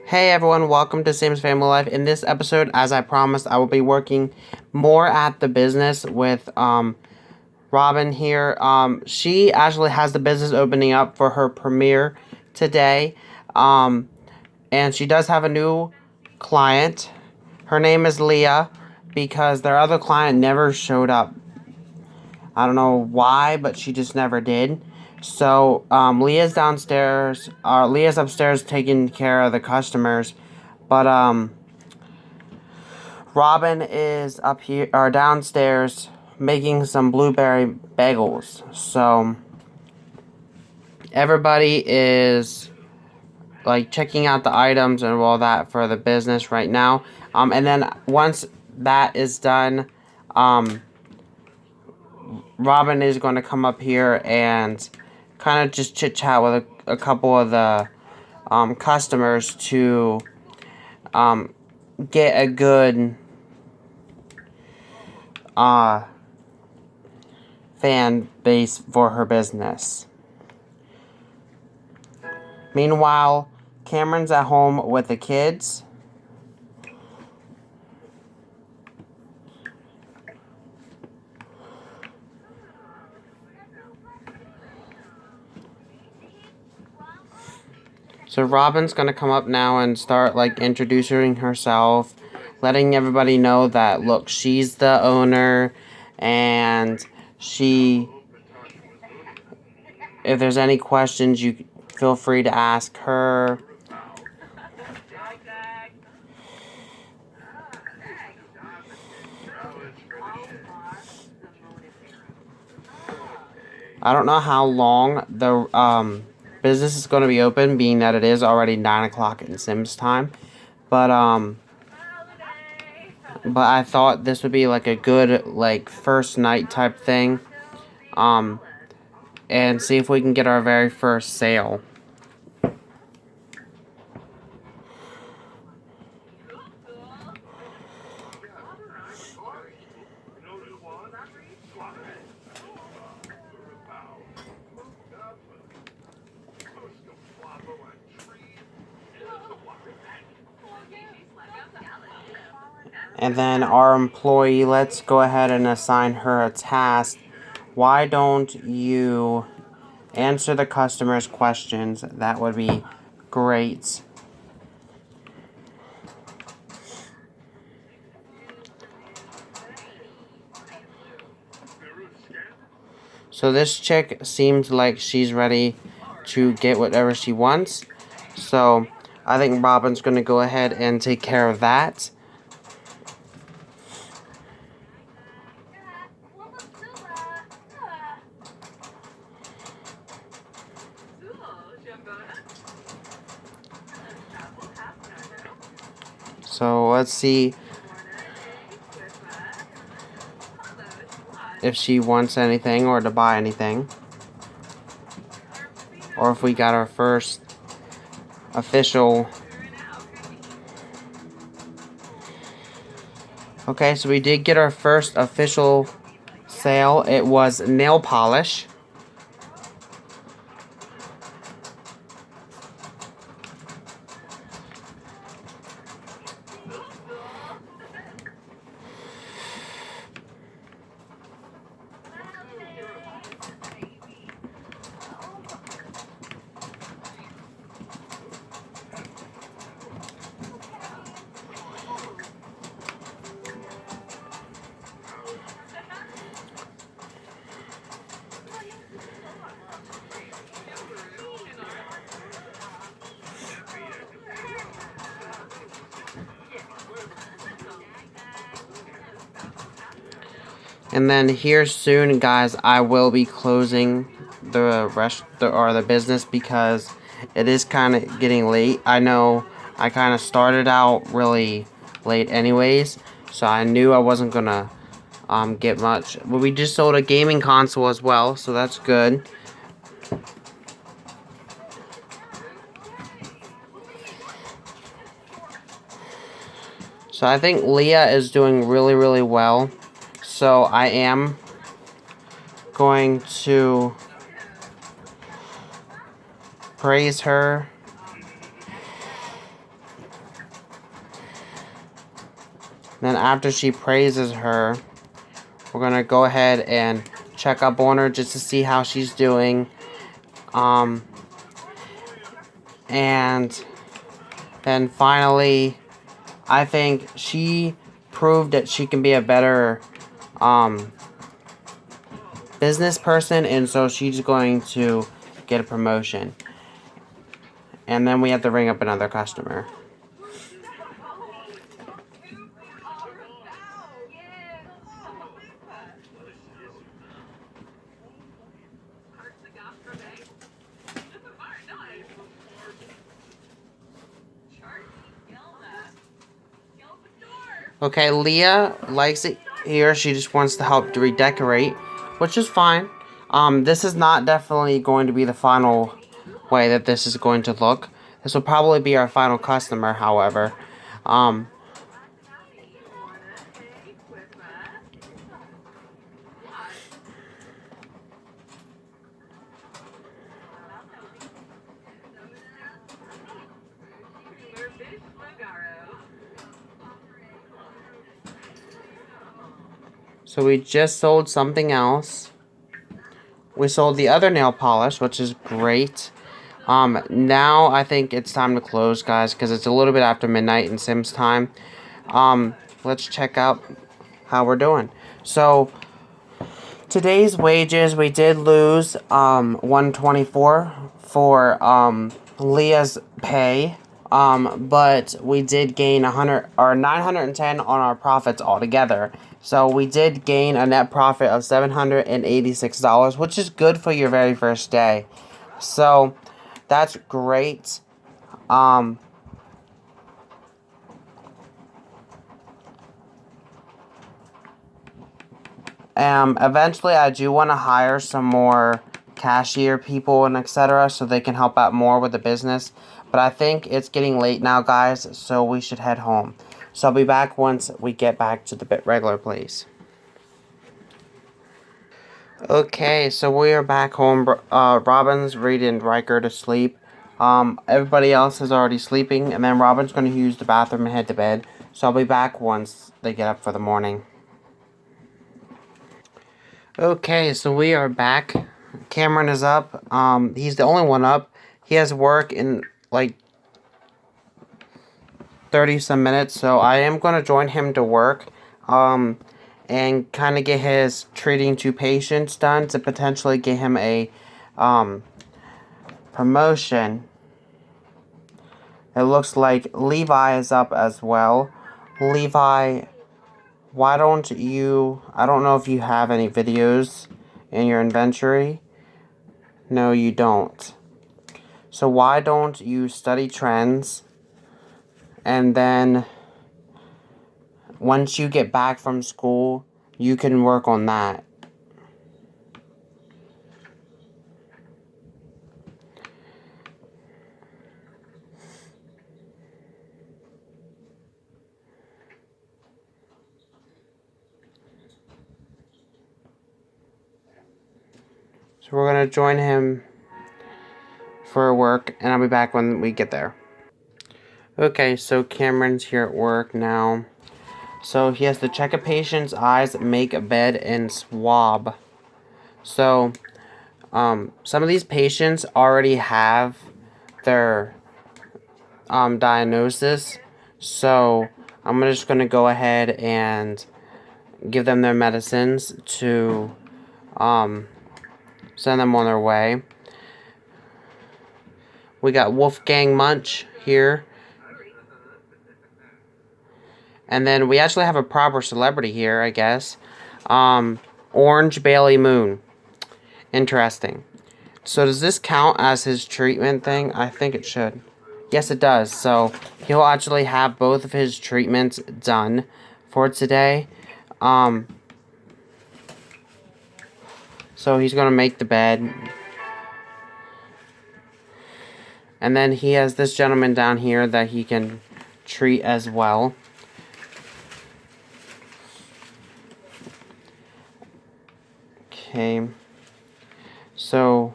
Hey everyone, welcome to Sam's Family Life. In this episode, as I promised, I will be working more at the business with Robyn here. She actually has the business opening up for her premiere today. And she does have a new client. Her name is Leah because their other client never showed up. I don't know why, but she just never did. So Leah's downstairs. Leah's upstairs taking care of the customers, but Robyn is up here or downstairs making some blueberry bagels. So everybody is like checking out the items and all that for the business right now. And then once that is done, Robyn is going to come up here and kind of just chit chat with a couple of the customers to get a good fan base for her business. Meanwhile, Cameron's at home with the kids. So Robyn's gonna come up now and start like introducing herself, letting everybody know that look, she's the owner, and if there's any questions, you feel free to ask her. I don't know how long the business is going to be open, being that it is already 9 o'clock in Sims time. But I thought this would be like a good like first night type thing. And see if we can get our very first sale. And then our employee, let's go ahead and assign her a task. Why don't you answer the customer's questions? That would be great. So this chick seems like she's ready to get whatever she wants. So I think Robyn's going to go ahead and take care of that. So let's see if she wants anything or to buy anything. Or if we got our first official. Okay, so we did get our first official sale. It was nail polish. And then here soon, guys, I will be closing the business because it is kind of getting late. I know I kind of started out really late anyways, so I knew I wasn't gonna get much. But we just sold a gaming console as well, so that's good. So I think Leah is doing really, really well. So I am going to praise her Then after she praises her, we're gonna go ahead and check up on her just to see how she's doing. And then finally, I think she proved that she can be a better business person, and so she's going to get a promotion. And then we have to ring up another customer. Okay, Leah likes it here. She just wants to help to redecorate, which is fine. This is not definitely going to be the final way that this is going to look. This will probably be our final customer, however. Um, so we just sold something else. We sold the other nail polish, which is great. Now I think it's time to close, guys, because it's a little bit after midnight in Sims time. Let's check out how we're doing. So, today's wages, we did lose, 124 for, Leah's pay. But we did gain 100 or 910 on our profits altogether. So we did gain a net profit of $786, which is good for your very first day. So that's great. Eventually I do want to hire some more cashier people and etc. so they can help out more with the business. But I think it's getting late now, guys, so we should head home. So I'll be back once we get back to the regular place. Okay, so we are back home. Robyn's reading Riker to sleep. Everybody else is already sleeping, and then Robyn's going to use the bathroom and head to bed. So I'll be back once they get up for the morning. Okay, so we are back. Cameron is up. He's the only one up. He has work in like 30 some minutes, so I am going to join him to work. And kind of get his treating two patients done to potentially get him a promotion. It looks like Levi is up as well. Levi, why don't you... I don't know if you have any videos in your inventory. No, you don't. So why don't you study trends, and then once you get back from school, you can work on that. So we're going to join him for work, and I'll be back when we get there. Okay, so Cameron's here at work now. So he has to check a patient's eyes, make a bed, and swab. So, some of these patients already have their diagnosis. So, I'm just going to go ahead and give them their medicines to send them on their way. We got Wolfgang Munch here. And then we actually have a proper celebrity here, I guess. Orange Bailey Moon. Interesting. So does this count as his treatment thing? I think it should. Yes, it does. So he'll actually have both of his treatments done for today. So he's going to make the bed. And then he has this gentleman down here that he can treat as well. Okay. So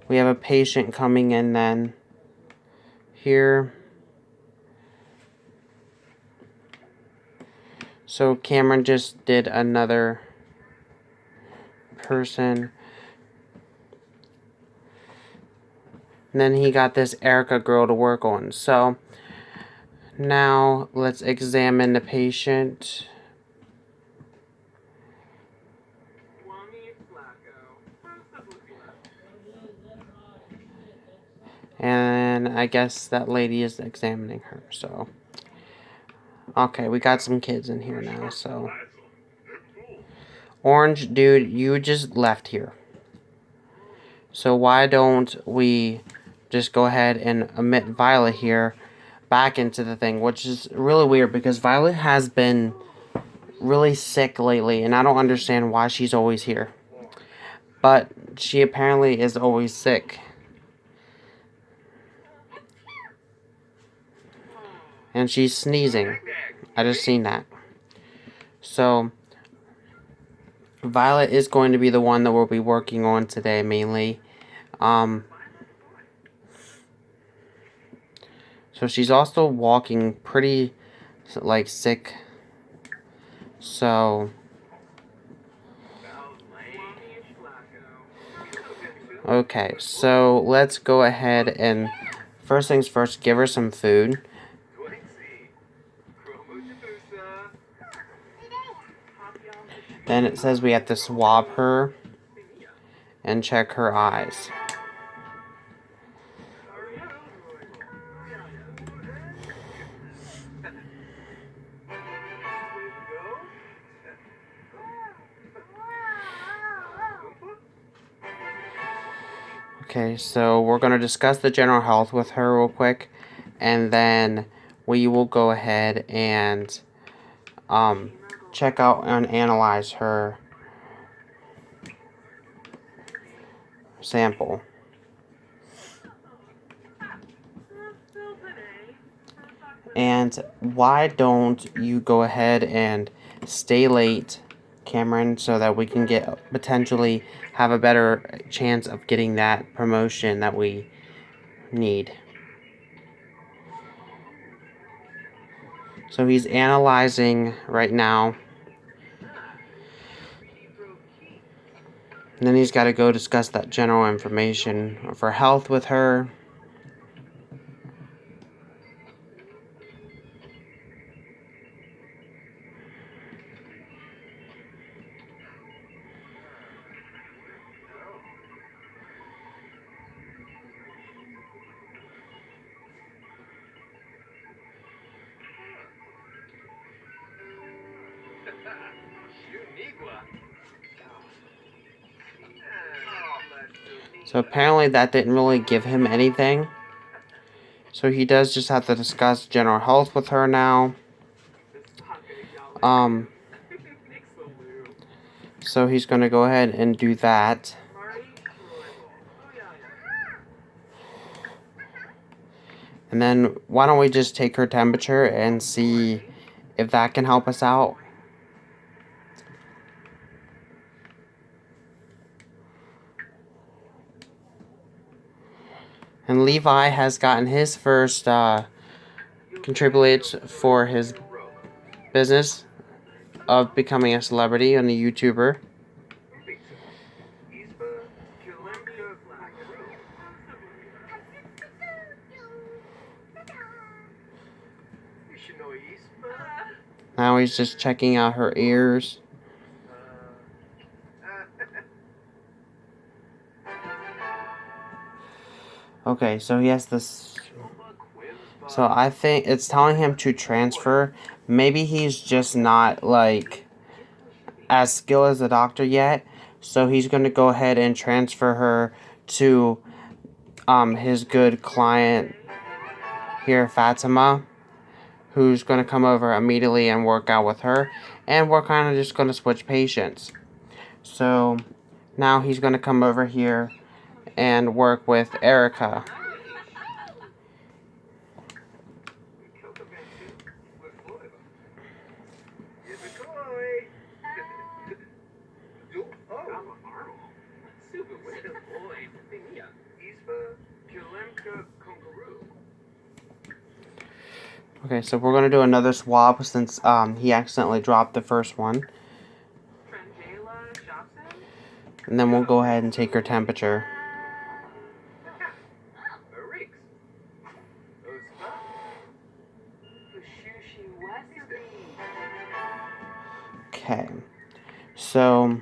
we have a patient coming in then. Here. So Cameron just did another person. And then he got this Erica girl to work on. So now let's examine the patient. And I guess that lady is examining her. So, okay, we got some kids in here now. So, Orange, dude, you just left here. So why don't we just go ahead and admit Violet here back into the thing, which is really weird because Violet has been really sick lately, and I don't understand why she's always here. But she apparently is always sick. And she's sneezing. I just seen that. So, Violet is going to be the one that we'll be working on today mainly. So she's also walking pretty, like, sick. So, okay, so let's go ahead and first things first, give her some food. Then it says we have to swab her and check her eyes. Okay, so we're going to discuss the general health with her real quick, and then we will go ahead and check out and analyze her sample. And why don't you go ahead and stay late, Cameron, so that we can get potentially have a better chance of getting that promotion that we need. So he's analyzing right now. And then he's got to go discuss that general information for health with her. So apparently that didn't really give him anything. So he does just have to discuss general health with her now. So he's going to go ahead and do that. And then why don't we just take her temperature and see if that can help us out. And Levi has gotten his first contributes for his business of becoming a celebrity and a YouTuber. Now he's just checking out her ears. Okay, so he has this. So I think it's telling him to transfer. Maybe he's just not like as skilled as a doctor yet. So he's going to go ahead and transfer her to his good client here, Fatima, who's going to come over immediately and work out with her. And we're kind of just going to switch patients. So now he's going to come over here and work with Erica. Okay, so we're gonna do another swab since he accidentally dropped the first one. And then we'll go ahead and take her temperature. Okay, so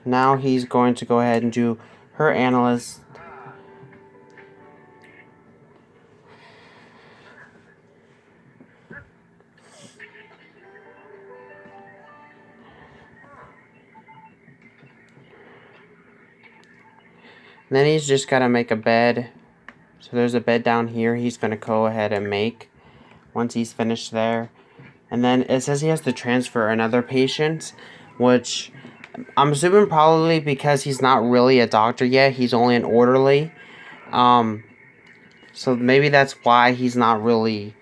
now he's going to go ahead and do her analyst. And then he's just got to make a bed. So there's a bed down here he's going to go ahead and make once he's finished there. And then it says he has to transfer another patient, which I'm assuming probably because he's not really a doctor yet. He's only an orderly. So maybe that's why he's not really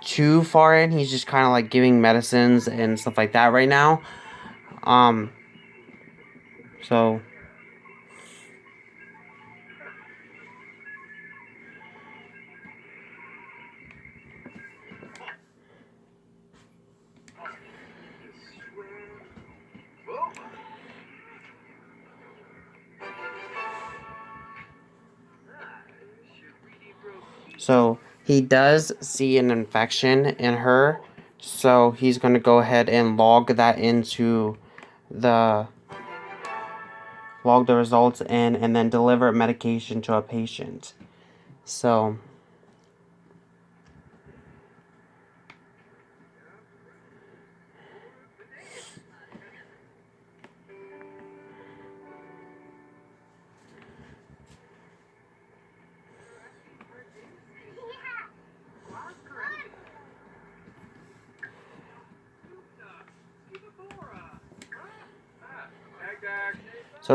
too far in. He's just kind of like giving medicines and stuff like that right now. So So he does see an infection in her, so he's going to go ahead and log the results in and then deliver medication to a patient. So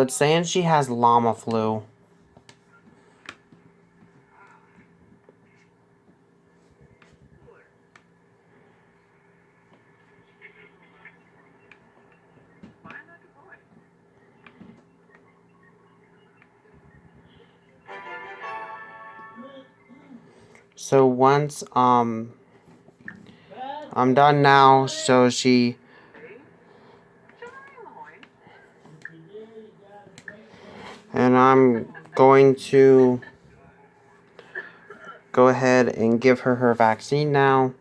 it's saying she has llama flu. So once I'm done now, so and I'm going to go ahead and give her vaccine now.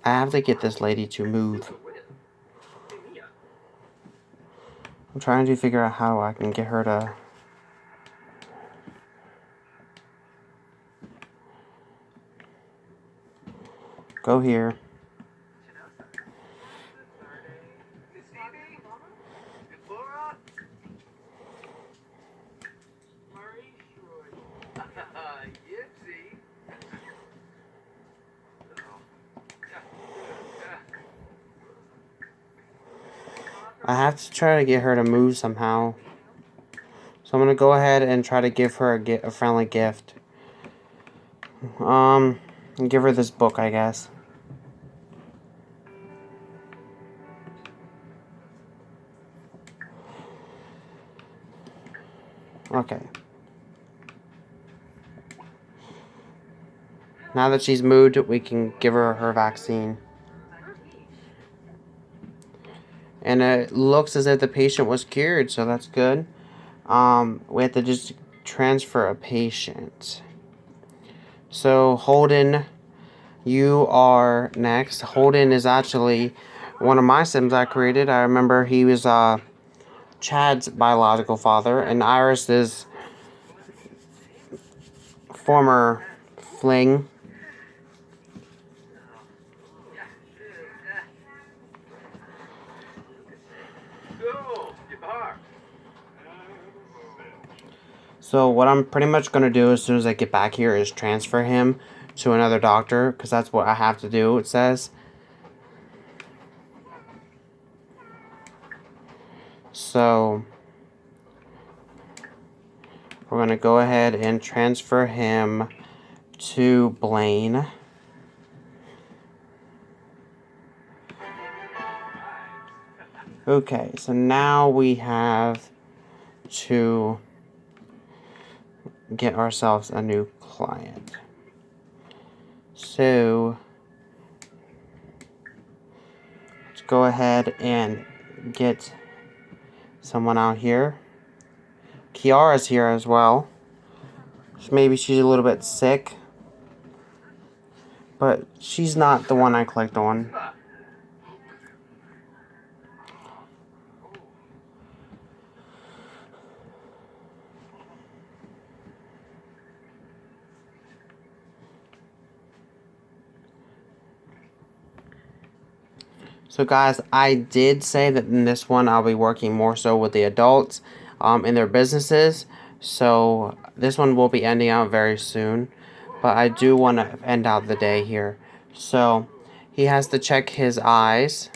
I have to get this lady to move. I'm trying to figure out how I can get her to... Go here. I have to try to get her to move somehow. So I'm going to go ahead and try to give her a friendly gift. Give her this book, I guess. Okay. Now that she's moved, we can give her vaccine. And it looks as if the patient was cured, so that's good. We have to just transfer a patient. So Holden, you are next. Holden is actually one of my Sims I created. I remember he was Chad's biological father, and Iris is former fling. So what I'm pretty much going to do as soon as I get back here is transfer him to another doctor, because that's what I have to do, it says. So we're going to go ahead and transfer him to Blaine. Okay, so now we have to get ourselves a new client. So let's go ahead and get someone out here. Kiara's here as well. So maybe she's a little bit sick, but she's not the one I clicked on. So guys, I did say that in this one I'll be working more so with the adults in their businesses. So this one will be ending out very soon. But I do want to end out the day here. So he has to check his eyes.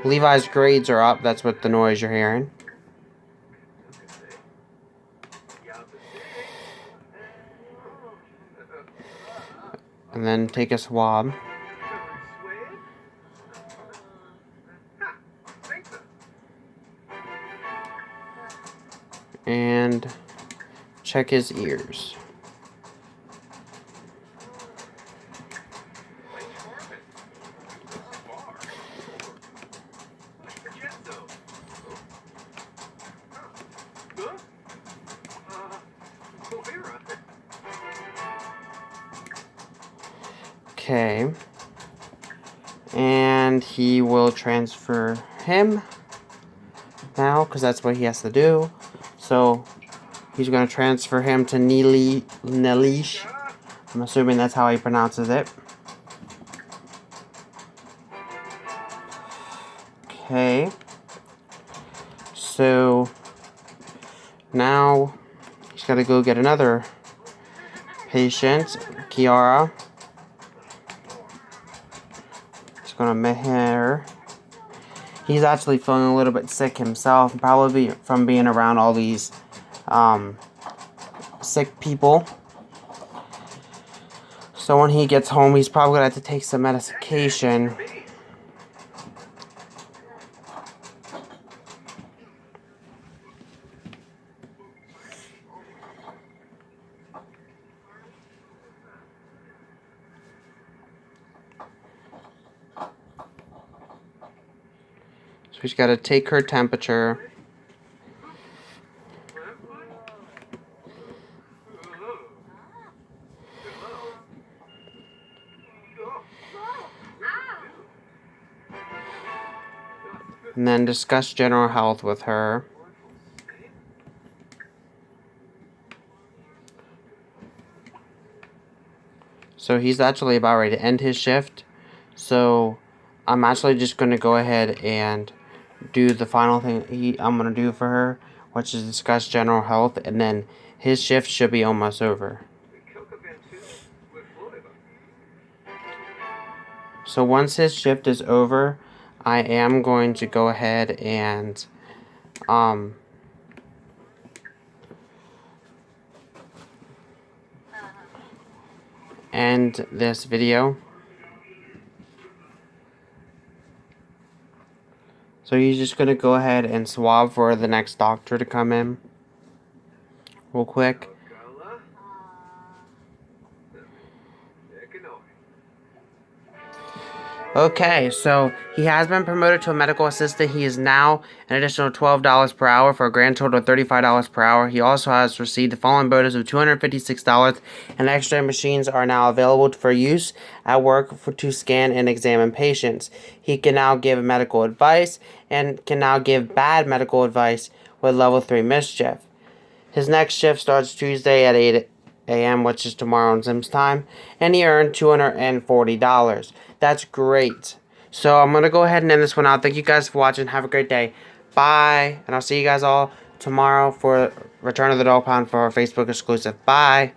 Levi's grades are up. That's what the noise you're hearing. And then take a swab. And check his ears. Okay. And he will transfer him now, because that's what he has to do. So he's going to transfer him to Nelish. I'm assuming that's how he pronounces it. Okay. So now he's got to go get another patient, Kiara. He's going to meet her. He's actually feeling a little bit sick himself, probably from being around all these sick people. So when he gets home, he's probably going to have to take some medication. So he's got to take her temperature. And then discuss general health with her. So he's actually about ready to end his shift. So I'm actually just going to go ahead and do the final thing I'm going to do for her, which is discuss general health, and then his shift should be almost over. So once his shift is over, I am going to go ahead and end this video. So he's just going to go ahead and swab for the next doctor to come in real quick. Okay, so he has been promoted to a medical assistant. He is now an additional $12 per hour for a grand total of $35 per hour. He also has received the following bonus of $256, and extra machines are now available for use at work to scan and examine patients. He can now give medical advice and can now give bad medical advice with level 3 mischief. His next shift starts Tuesday at 8 a.m., which is tomorrow in Zim's time, and he earned $240. That's great. So I'm going to go ahead and end this one out. Thank you guys for watching. Have a great day. Bye. And I'll see you guys all tomorrow for Return of the Dog Pound for our Facebook exclusive. Bye.